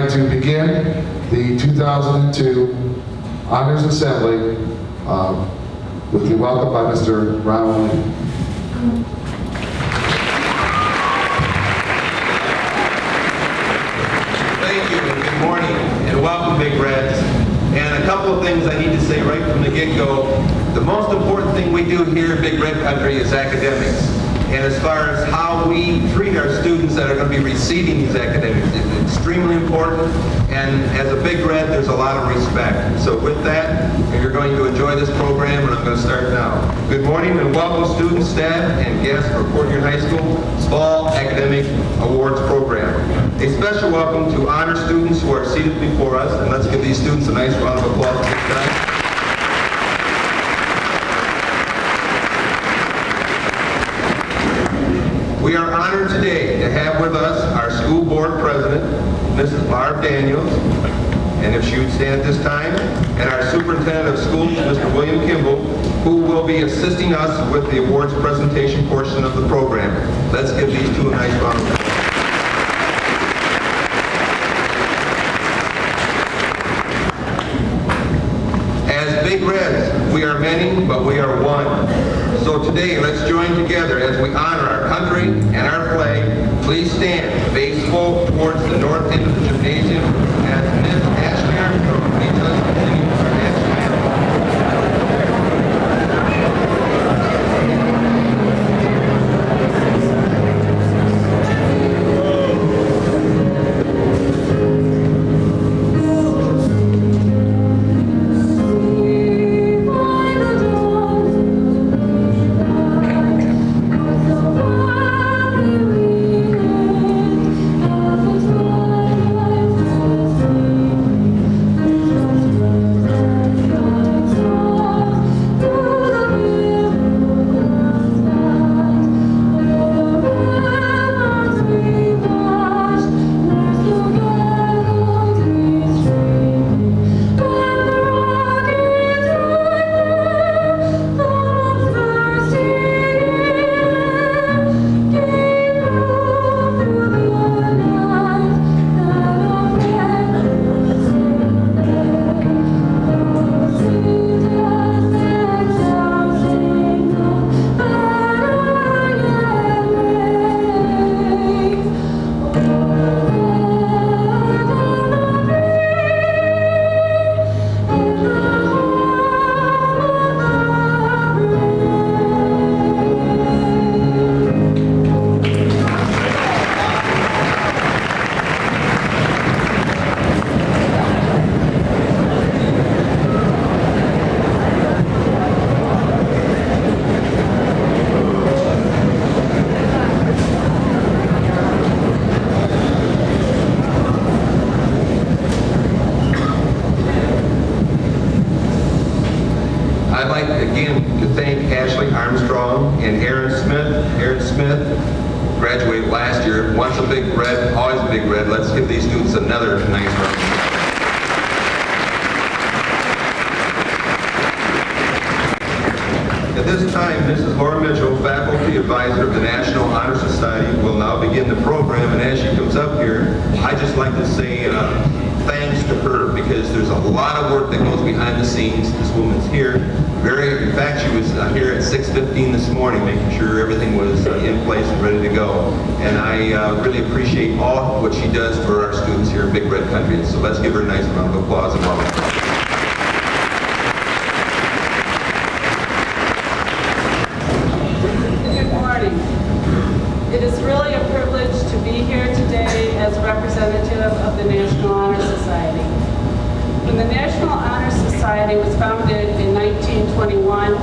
like to begin the 2002 Honors Assembly with the welcome by Mr. Ronald Lee. Thank you, and good morning, and welcome, Big Reds. And a couple of things I need to say right from the get-go. The most important thing we do here in Big Red Country is academics. And as far as how we treat our students that are going to be receiving these academics, it's extremely important. And as a Big Red, there's a lot of respect. So with that, you're going to enjoy this program, and I'm going to start now. Good morning, and welcome students, staff, and guests for Fort Union High School's Fall Academic Awards Program. A special welcome to honor students who are seated before us, and let's give these students a nice round of applause this time. We are honored today to have with us our school board president, Mrs. Barb Daniels, and if she would stand at this time, and our superintendent of schools, Mr. William Kimball, who will be assisting us with the awards presentation portion of the program. Let's give these two a nice round of applause. As Big Reds, we are many, but we are one. So today, let's join together as we honor our country and our flag. Please stand, face full towards the north end of the gymnasium as Ms. Ashley Armstrong leads us to continue our national anthem. I'd like again to thank Ashley Armstrong and Aaron Smith. Aaron Smith graduated last year. Once a Big Red, always a Big Red. Let's give these students another nice round. At this time, Mrs. Laura Mitchell, Faculty Advisor of the National Honor Society, will now begin the program. And as she comes up here, I'd just like to say thanks to her, because there's a lot of work that goes behind the scenes. This woman's here. In fact, she was here at 6:15 this morning, making sure everything was in place and ready to go. And I really appreciate all what she does for our students here in Big Red Country. So let's give her a nice round of applause and welcome. It is really a privilege to be here today as representative of the National Honor Society. When the National Honor Society was founded in 1921,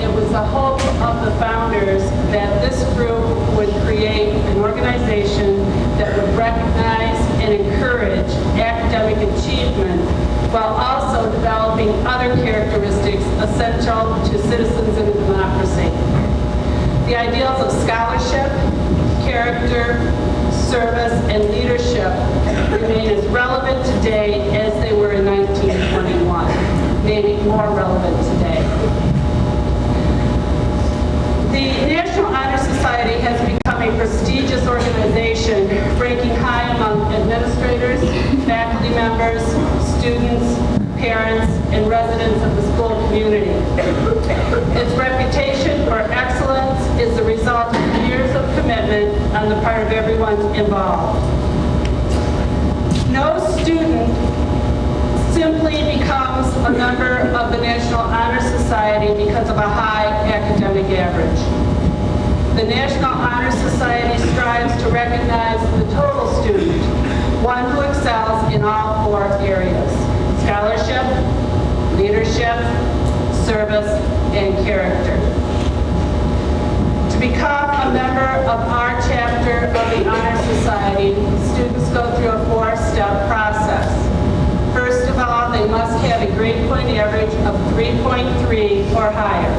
it was the hope of the founders that this group would create an organization that would recognize and encourage academic achievement while also developing other characteristics essential to citizens in a democracy. The ideals of scholarship, character, service, and leadership remain as relevant today as they were in 1921, maybe more relevant today. The National Honor Society has become a prestigious organization ranking high among administrators, members, students, parents, and residents of the school community. Its reputation for excellence is the result of years of commitment on the part of everyone involved. No student simply becomes a member of the National Honor Society because of a high academic average. The National Honor Society strives to recognize the total student, one who excels in all 4 areas: scholarship, leadership, service, and character. To become a member of our chapter of the Honor Society, students go through a 4-step process. First of all, they must have a grade point average of 3.3 or higher.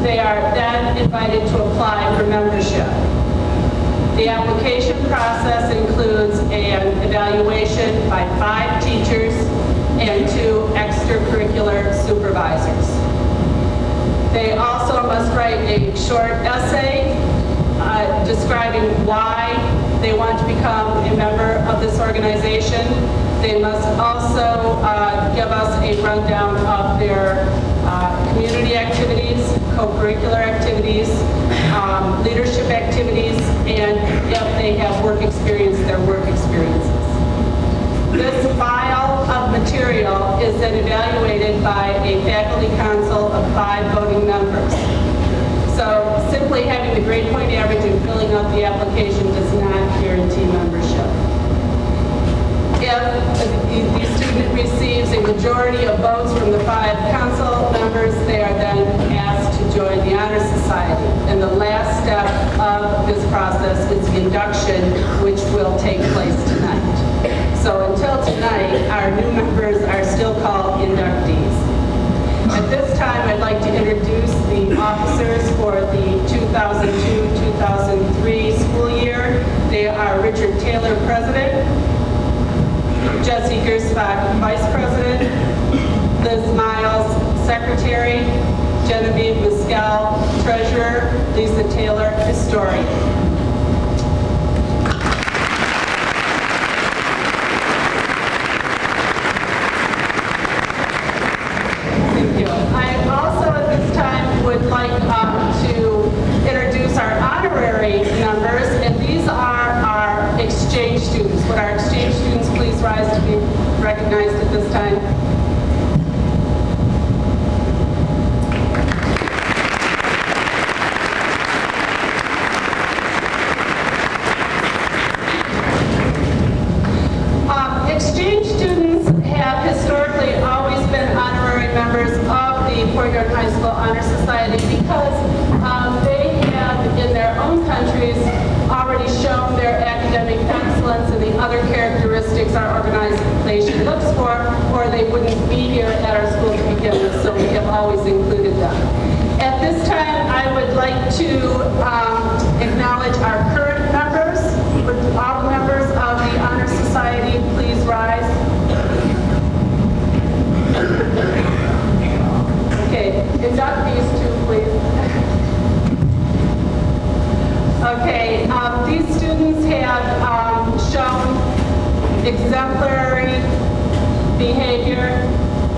They are then invited to apply for membership. The application process includes an evaluation by 5 teachers and 2 extracurricular supervisors. They also must write a short essay describing why they want to become a member of this organization. They must also give us a rundown of their community activities, co-curricular activities, leadership activities, and if they have work experience, their work experiences. This file of material is then evaluated by a faculty council of 5 voting members. So simply having the grade point average and filling out the application does not guarantee membership. If the student receives a majority of votes from the 5 council members, they are then asked to join the Honor Society. And the last step of this process is induction, which will take place tonight. So until tonight, our new members are still called inductees. At this time, I'd like to introduce the officers for the 2002-2003 school year. They are Richard Taylor, President, Jesse Gersbach, Vice President, Liz Miles, Secretary, Genevieve Mescal, Treasurer, Lisa Taylor, Historian. Thank you. I also at this time would like to introduce our honorary members, and these are our exchange students. Would our exchange students please rise to be recognized at this time? Exchange students have historically always been honorary members of the Fort York High School Honor Society because they have, in their own countries, already shown their academic excellence and the other characteristics our organization looks for, or they wouldn't be here at our school to begin with, so we have always included them. At this time, I would like to acknowledge our current members. Would all the members of the Honor Society please rise? Okay, inductees too, please. Okay, these students have shown exemplary behavior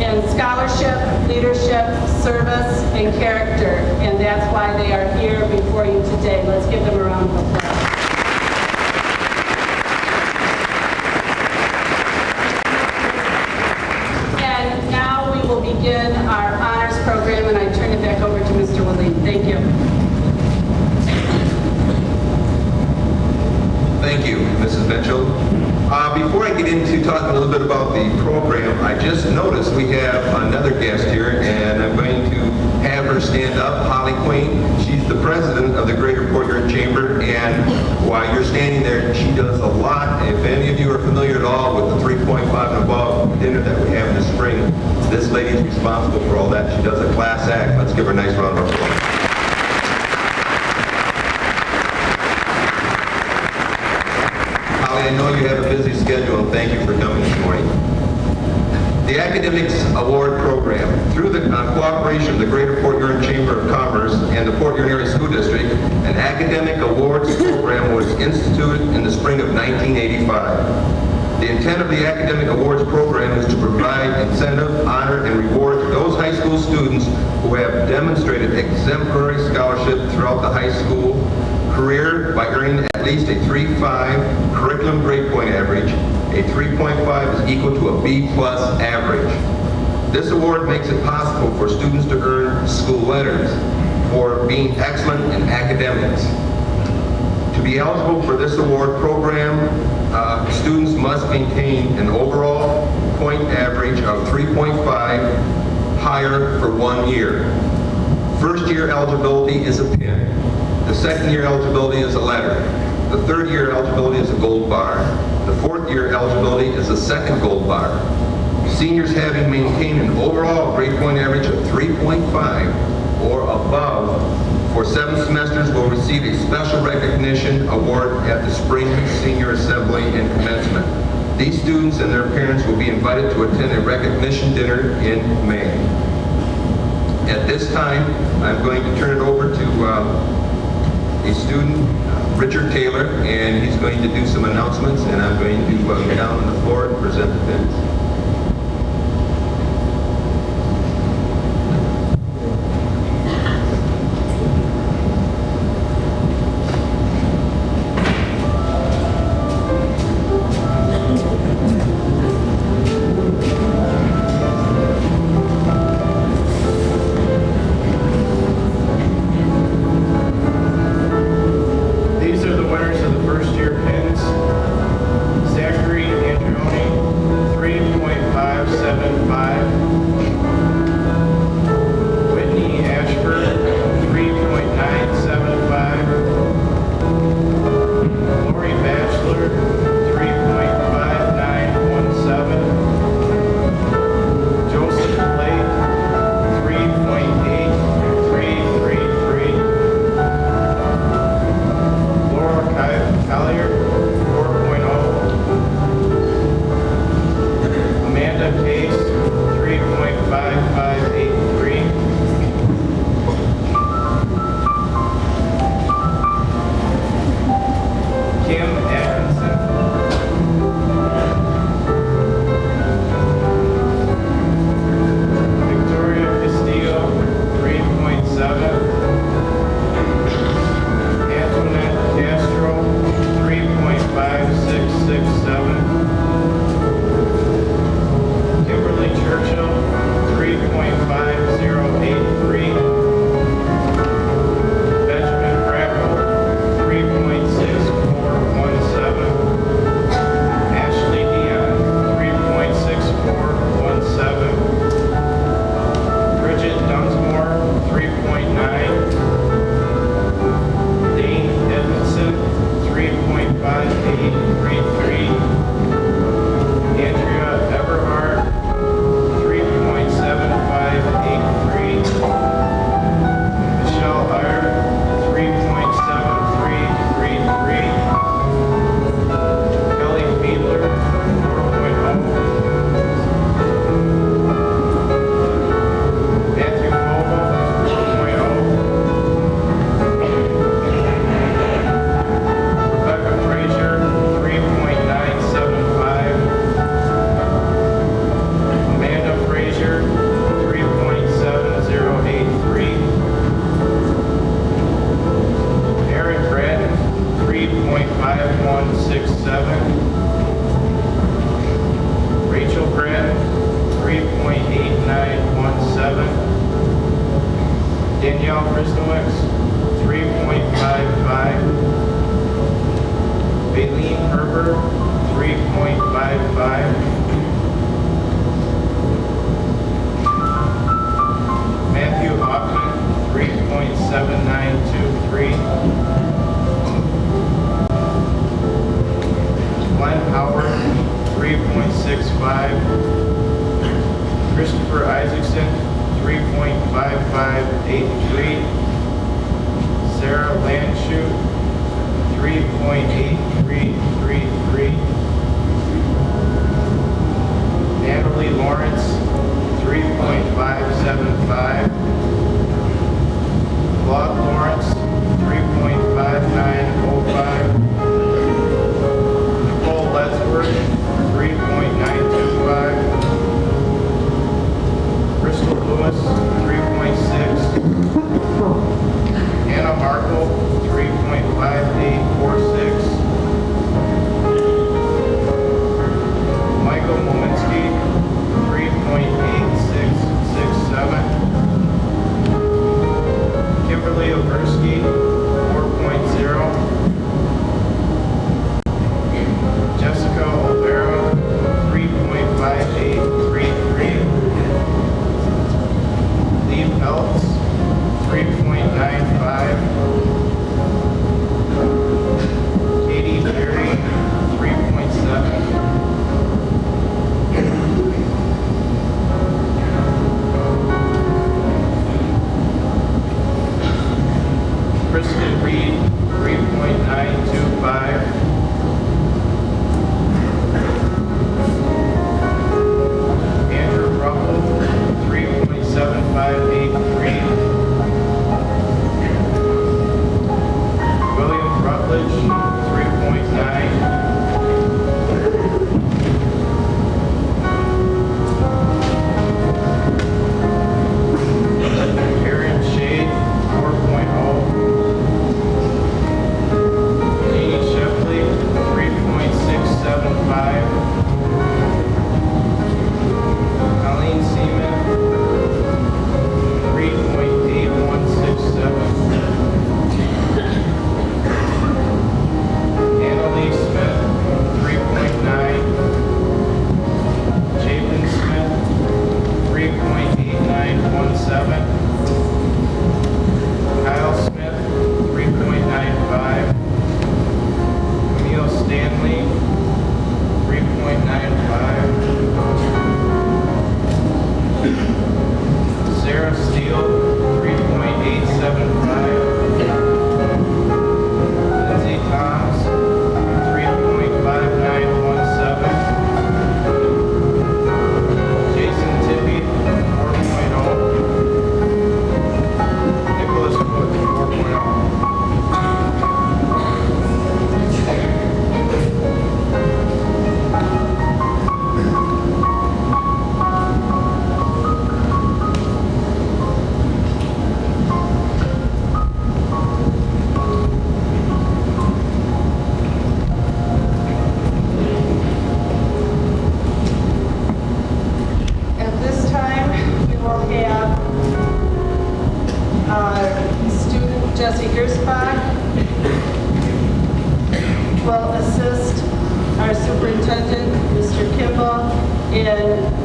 in scholarship, leadership, service, and character, and that's why they are here before you today. Let's give them a round of applause. And now we will begin our honors program, and I turn it back over to Mr. Waleed. Thank you. Thank you, Mrs. Mitchell. Before I get into talking a little bit about the program, I just noticed we have another guest here, and I'm going to have her stand up, Holly Queen. She's the president of the Greater Fort York Chamber, and while you're standing there, she does a lot. If any of you are familiar at all with the 3.5 and above dinner that we have in the spring, this lady's responsible for all that. She does a class act. Let's give her a nice round of applause. I know you have a busy schedule, and thank you for coming this morning. The Academics Award Program. Through the cooperation of the Greater Fort York Chamber of Commerce and the Fort York Area School District, an academic awards program was instituted in the spring of 1985. The intent of the Academic Awards program is to provide incentive, honor, and reward those high school students who have demonstrated exemplary scholarship throughout the high school career by earning at least a 3.5 curriculum grade point average. A 3.5 is equal to a B+ average. This award makes it possible for students to earn school letters for being excellent in academics. To be eligible for this award program, students must maintain an overall point average of 3.5 higher for 1 year. First year eligibility is a pin. The second year eligibility is a letter. The third year eligibility is a gold bar. The fourth year eligibility is a second gold bar. Seniors having maintained an overall grade point average of 3.5 or above for 7 semesters will receive a special recognition award at the Spring Senior Assembly and Commencement. These students and their parents will be invited to attend a recognition dinner in May. At this time, I'm going to turn it over to a student, Richard Taylor, and he's going to do some announcements, and I'm going to go down on the floor and present the pins.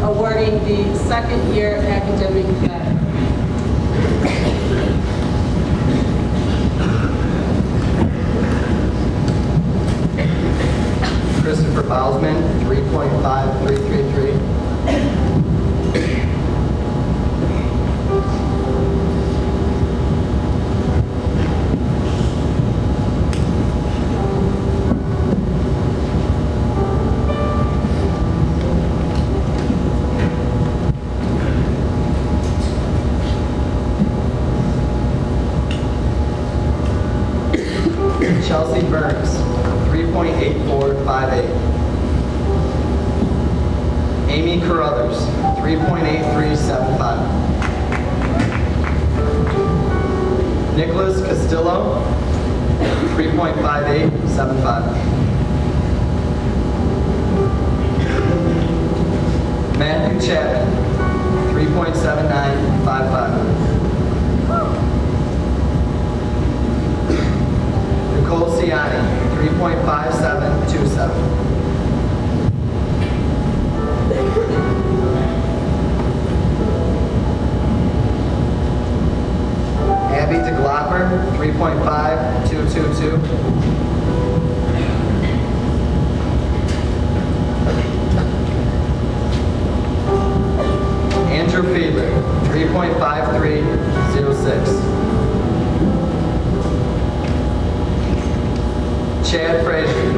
awarding the second year academic cadet. Christopher Bausman, 3.5333. Chelsea Burns, 3.8458. Amy Carruthers, 3.8375. Nicholas Castillo, 3.5875. Matthew Chapman, 3.7955. Nicole Ciani, 3.5727. Abby DeGlopper, 3.5222. Andrew Fiedler, 3.5306. Chad Frazier,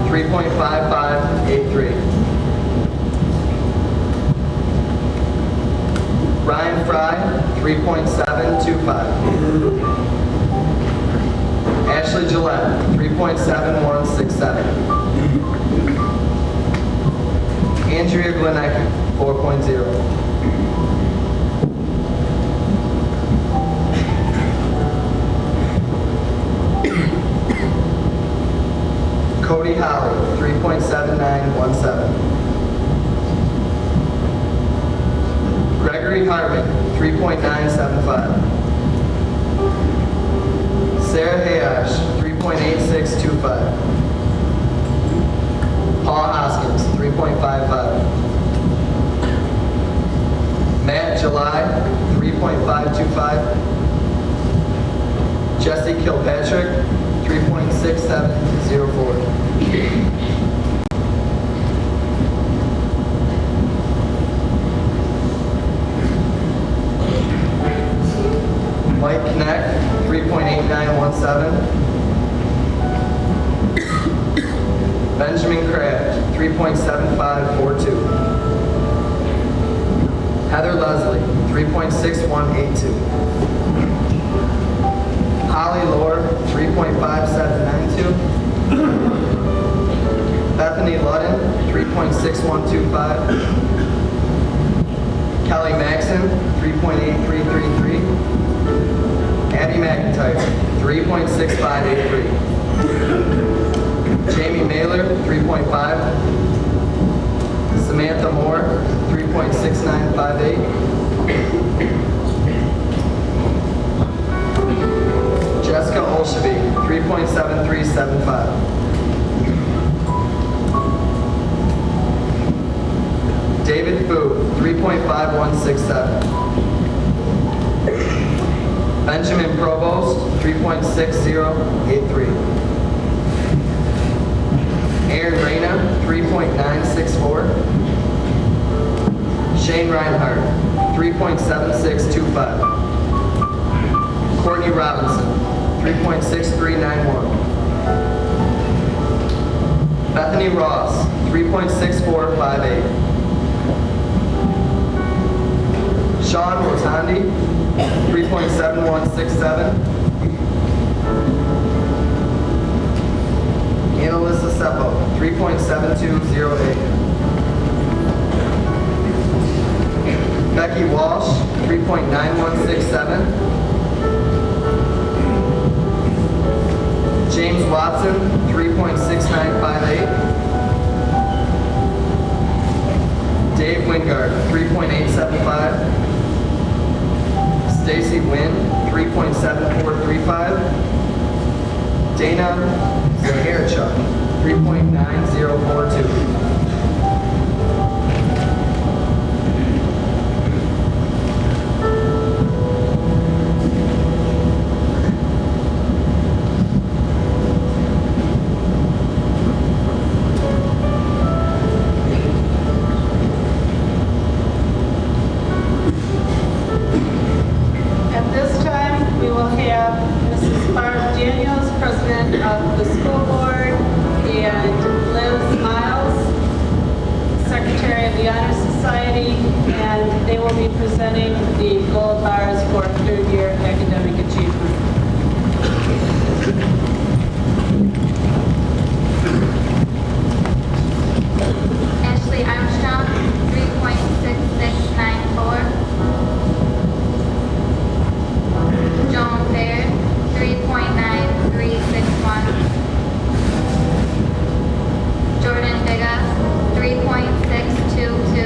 3.5583. Ryan Fry, 3.725. Ashley Gillette, 3.7167. Andrea Glenecki, 4.0. Cody Holly, 3.7917. Gregory Hartman, 3.975. Sarah Hayash, 3.8625. Paul Hoskins, 3.55. Matt July, 3.525. Jesse Kilpatrick, 3.6704. Mike Knecht, 3.8917. Benjamin Kraft, 3.7542. Heather Leslie, 3.6182. Holly Lore, 3.5792. Bethany Ludden, 3.6125. Kelly Maxon, 3.8333. Abby McIntyre, 3.6583. Jamie Mailer, 3.5. Samantha Moore, 3.6958. Jessica Olshavy, 3.7375. David Booth, 3.5167. Benjamin Provost, 3.6083. Aaron Reyna, 3.964. Shane Reinhardt, 3.7625. Courtney Robinson, 3.6391. Bethany Ross, 3.6458. Sean Rotandi, 3.7167. Annalisa Seppo, 3.7208. Becky Walsh, 3.9167. James Watson, 3.6958. Dave Wingard, 3.875. Stacy Wynn, 3.7435. Dana Zaharchuk, 3.9042. Society, and they will be presenting the gold bars for third-year academic achievement. Ashley Armstrong, 3.6694. Joan Baird, 3.9361. Jordan Biga, 3.6222.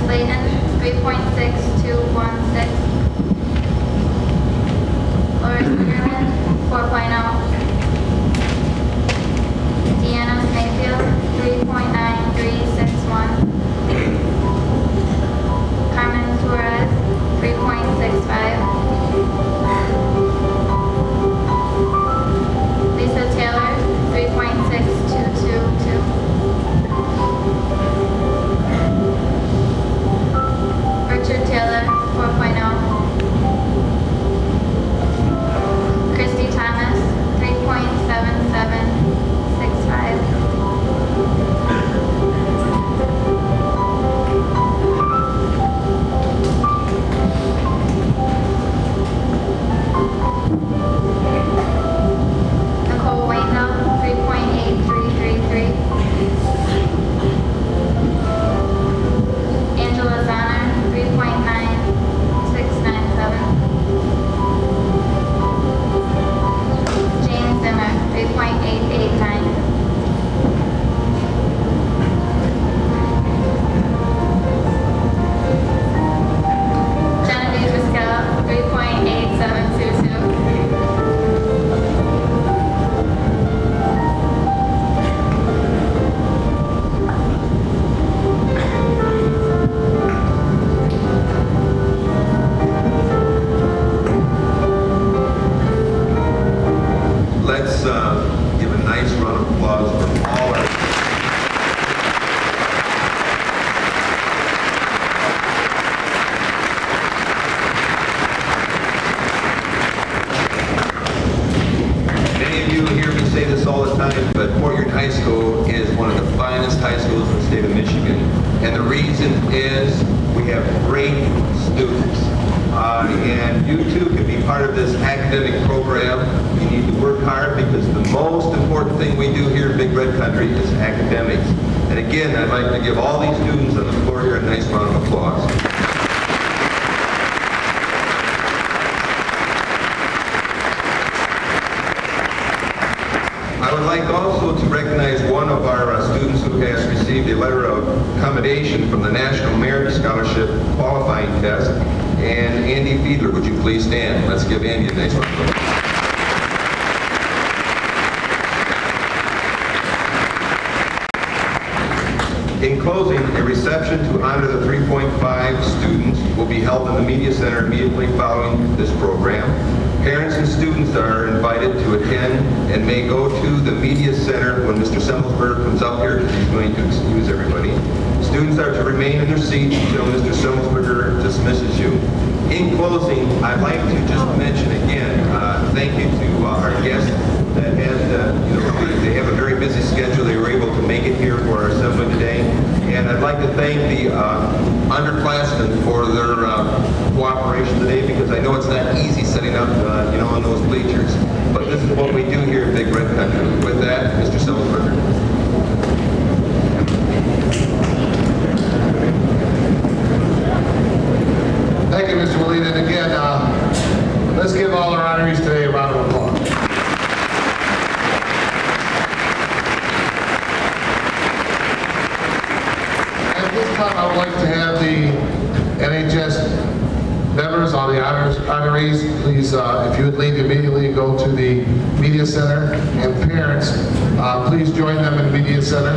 Slayton, 3.6216. Laura Spearman, 4.0. Deanna Mayfield, 3.9361. Carmen Suarez, 3.65. Lisa Taylor, 3.6222. Richard Taylor, 4.0. Christy Thomas, 3.7765. Nicole Wayno, 3.8333. Angela Zonner, 3.9697. James Zimmer, 3.889. Genevieve Pascal, 3.8722. Let's give a nice round of applause for all our... Many of you hear me say this all the time, but Fort Ewing High School is one of the finest high schools in the state of Michigan. And the reason is we have great students. And you too can be part of this academic program. You need to work hard because the most important thing we do here in Big Red Country is academics. And again, I'd like to give all these students on the floor here a nice round of applause. I would like also to recognize one of our students who has received a letter of commendation from the National Merit Scholarship Qualifying Test. And Andy Fiedler, would you please stand? Let's give Andy a nice round of applause. In closing, a reception to honor the 3.5 students will be held in the Media Center immediately following this program. Parents and students are invited to attend and may go to the Media Center when Mr. Semmelsberger comes up here because he's going to excuse everybody. Students are to remain in their seats until Mr. Semmelsberger dismisses you. In closing, I'd like to just mention again, thank you to our guests that had, they have a very busy schedule. They were able to make it here for our assembly today. And I'd like to thank the underclassmen for their cooperation today because I know it's not easy setting up, on those bleachers. But this is what we do here in Big Red Country. With that, Mr. Semmelsberger. Thank you, Mr. Molina. And again, let's give all our honorees today a round of applause. At this time, I would like to have the NHS members, all the honorees, please, if you would leave immediately, go to the Media Center. And parents, please join them in the Media Center.